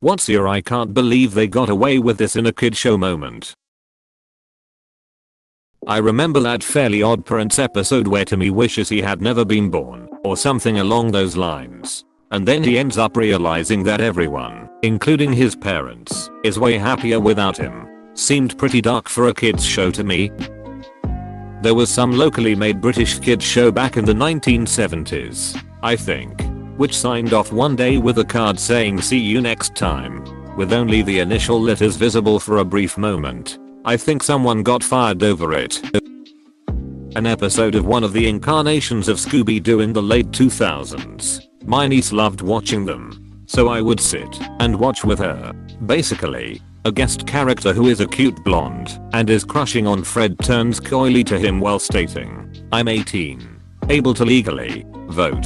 What's your I can't believe they got away with this in a kid show moment? I remember that Fairly Odd Parents episode where Timmy wishes he had never been born, or something along those lines. And then he ends up realizing that everyone, including his parents, is way happier without him. Seemed pretty dark for a kids show to me. There was some locally made British kids show back in the 1970s, I think, which signed off one day with a card saying see you next time, with only the initial letters visible for a brief moment. I think someone got fired over it. An episode of one of the incarnations of Scooby-Doo in the late 2000s. My niece loved watching them, so I would sit and watch with her. Basically, a guest character who is a cute blonde and is crushing on Fred turns coyly to him while stating, "I'm 18, able to legally vote."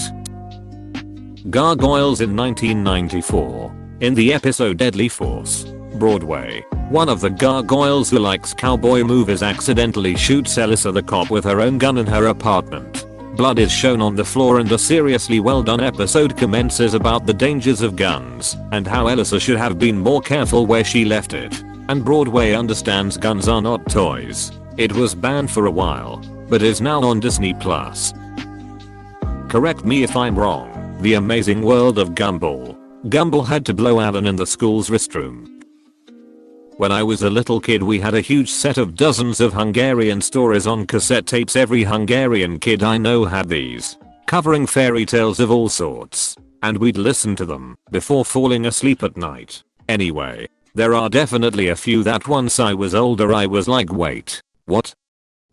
Gargoyles in 1994. In the episode Deadly Force, Broadway, one of the gargoyles who likes cowboy movies accidentally shoots Elissa the cop with her own gun in her apartment. Blood is shown on the floor and a seriously well done episode commences about the dangers of guns and how Elissa should have been more careful where she left it. And Broadway understands guns are not toys. It was banned for a while, but is now on Disney+. Correct me if I'm wrong. The Amazing World of Gumball. Gumball had to blow Alan in the school's restroom. When I was a little kid we had a huge set of dozens of Hungarian stories on cassette tapes. Every Hungarian kid I know had these, covering fairy tales of all sorts, and we'd listen to them before falling asleep at night. Anyway, there are definitely a few that once I was older I was like wait, what?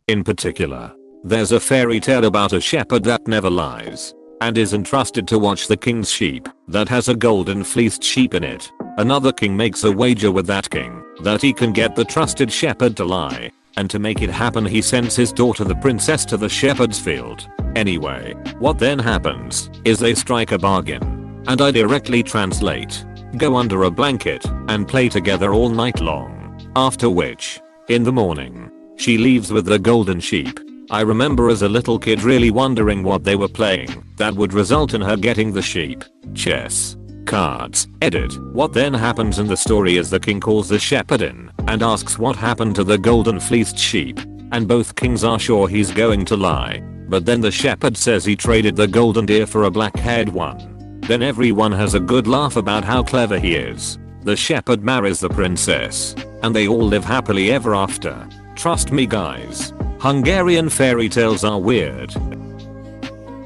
In particular, there's a fairy tale about a shepherd that never lies and is entrusted to watch the king's sheep that has a golden fleeced sheep in it. Another king makes a wager with that king that he can get the trusted shepherd to lie, and to make it happen he sends his daughter the princess to the shepherd's field. Anyway, what then happens is they strike a bargain, and I directly translate, go under a blanket and play together all night long, after which, in the morning, she leaves with the golden sheep. I remember as a little kid really wondering what they were playing that would result in her getting the sheep. Chess. Cards. Edit. What then happens in the story is the king calls the shepherd in and asks what happened to the golden fleeced sheep, and both kings are sure he's going to lie, but then the shepherd says he traded the golden deer for a black-haired one. Then everyone has a good laugh about how clever he is. The shepherd marries the princess, and they all live happily ever after. Trust me guys, Hungarian fairy tales are weird.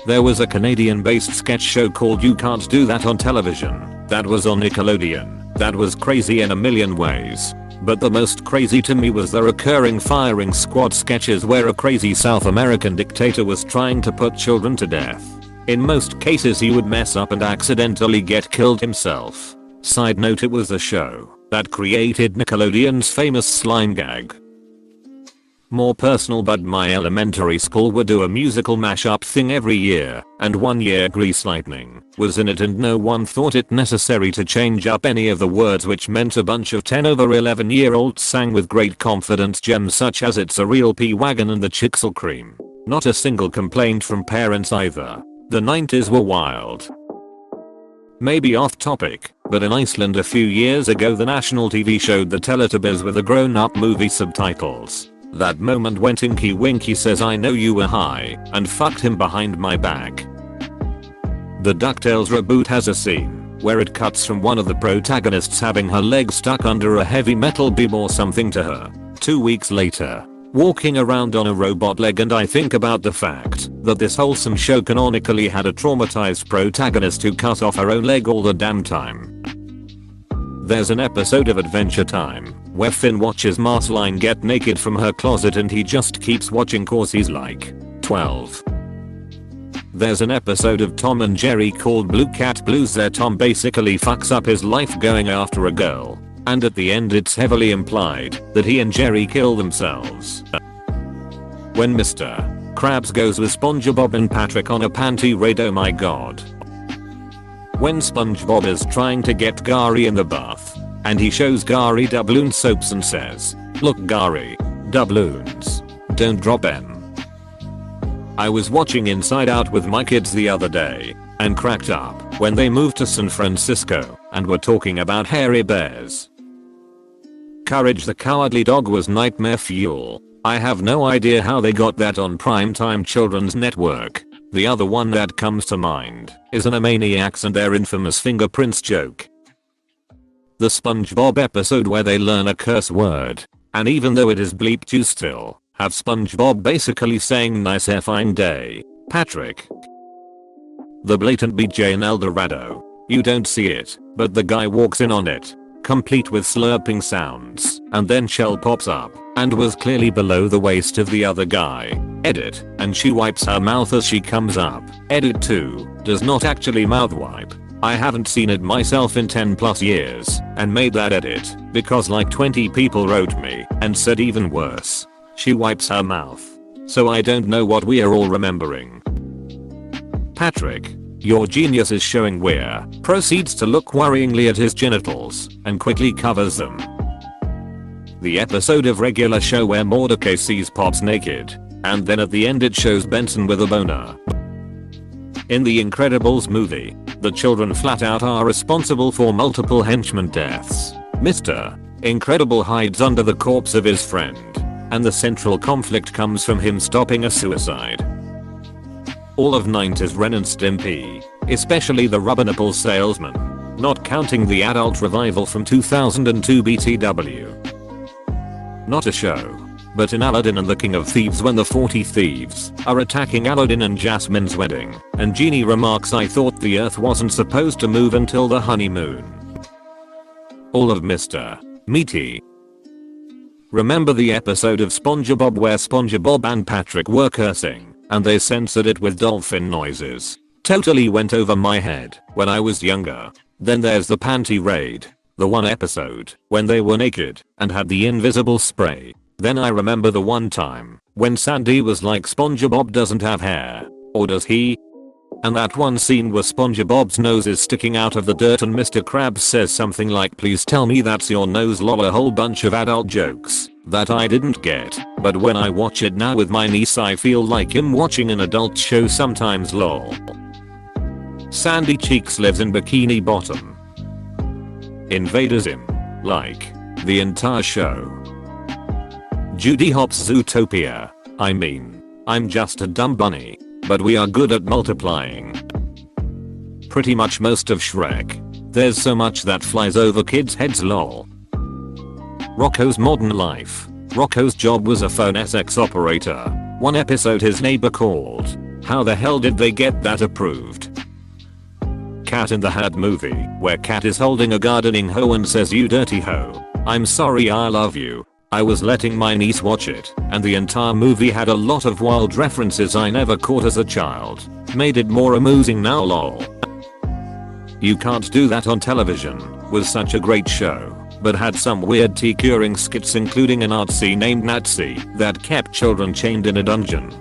There was a Canadian-based sketch show called You Can't Do That on television that was on Nickelodeon that was crazy in a million ways. But the most crazy to me was the recurring firing squad sketches where a crazy South American dictator was trying to put children to death. In most cases he would mess up and accidentally get killed himself. Side note, it was a show that created Nickelodeon's famous slime gag. More personal, but my elementary school would do a musical mashup thing every year, and one year Grease Lightning was in it and no one thought it necessary to change up any of the words, which meant a bunch of 10 over 11-year-olds sang with great confidence gems such as It's a Real P-Wagon and the Chixel Cream. Not a single complaint from parents either. The 90s were wild. Maybe off topic, but in Iceland a few years ago the national TV showed the Teletubbies with the grown-up movie subtitles. That moment when Tinky Winky says I know you were high and fucked him behind my back. The DuckTales reboot has a scene where it cuts from one of the protagonists having her leg stuck under a heavy metal beam or something to her 2 weeks later, walking around on a robot leg, and I think about the fact that this wholesome show canonically had a traumatized protagonist who cut off her own leg all the damn time. There's an episode of Adventure Time where Finn watches Marceline get naked from her closet and he just keeps watching cause he's like 12. There's an episode of Tom and Jerry called Blue Cat Blues where Tom basically fucks up his life going after a girl, and at the end it's heavily implied that he and Jerry kill themselves. When Mr. Krabs goes with SpongeBob and Patrick on a panty raid, oh my god. When SpongeBob is trying to get Gary in the bath, and he shows Gary doubloon soaps and says, "Look Gary, doubloons, don't drop them." I was watching Inside Out with my kids the other day, and cracked up when they moved to San Francisco and were talking about hairy bears. Courage the Cowardly Dog was nightmare fuel. I have no idea how they got that on primetime children's network. The other one that comes to mind is Animaniacs and their infamous fingerprints joke. The SpongeBob episode where they learn a curse word, and even though it is bleeped you still have SpongeBob basically saying nice fine day, Patrick. The blatant BJ in El Dorado. You don't see it, but the guy walks in on it, complete with slurping sounds, and then Shell pops up, and was clearly below the waist of the other guy. Edit, and she wipes her mouth as she comes up. Edit 2, does not actually mouth wipe. I haven't seen it myself in 10 plus years, and made that edit, because like 20 people wrote me, and said even worse. She wipes her mouth. So I don't know what we are all remembering. Patrick, your genius is showing where, proceeds to look worryingly at his genitals, and quickly covers them. The episode of Regular Show where Mordecai sees Pops naked, and then at the end it shows Benson with a boner. In the Incredibles movie, the children flat out are responsible for multiple henchman deaths. Mr. Incredible hides under the corpse of his friend, and the central conflict comes from him stopping a suicide. All of 90s Ren and Stimpy, especially the Rubber Nipple Salesman, not counting the adult revival from 2002 BTW. Not a show, but in Aladdin and the King of Thieves when the 40 thieves are attacking Aladdin and Jasmine's wedding, and Genie remarks I thought the earth wasn't supposed to move until the honeymoon. All of Mr. Meaty. Remember the episode of SpongeBob where SpongeBob and Patrick were cursing, and they censored it with dolphin noises? Totally went over my head when I was younger. Then there's the panty raid, the one episode when they were naked and had the invisible spray. Then I remember the one time when Sandy was like SpongeBob doesn't have hair, or does he? And that one scene where SpongeBob's nose is sticking out of the dirt and Mr. Krabs says something like please tell me that's your nose, lol, a whole bunch of adult jokes that I didn't get, but when I watch it now with my niece I feel like I'm watching an adult show sometimes, lol. Sandy Cheeks lives in Bikini Bottom. Invaders him, like, the entire show. Judy Hopps Zootopia. I mean, I'm just a dumb bunny, but we are good at multiplying. Pretty much most of Shrek. There's so much that flies over kids' heads, lol. Rocco's Modern Life. Rocco's job was a phone sex operator. One episode his neighbor called. How the hell did they get that approved? Cat in the Hat movie, where Cat is holding a gardening hoe and says you dirty hoe. I'm sorry I love you. I was letting my niece watch it, and the entire movie had a lot of wild references I never caught as a child. Made it more amusing now, lol. You Can't Do That on Television was such a great show, but had some weird tea curing skits including an artsy named Natsy that kept children chained in a dungeon.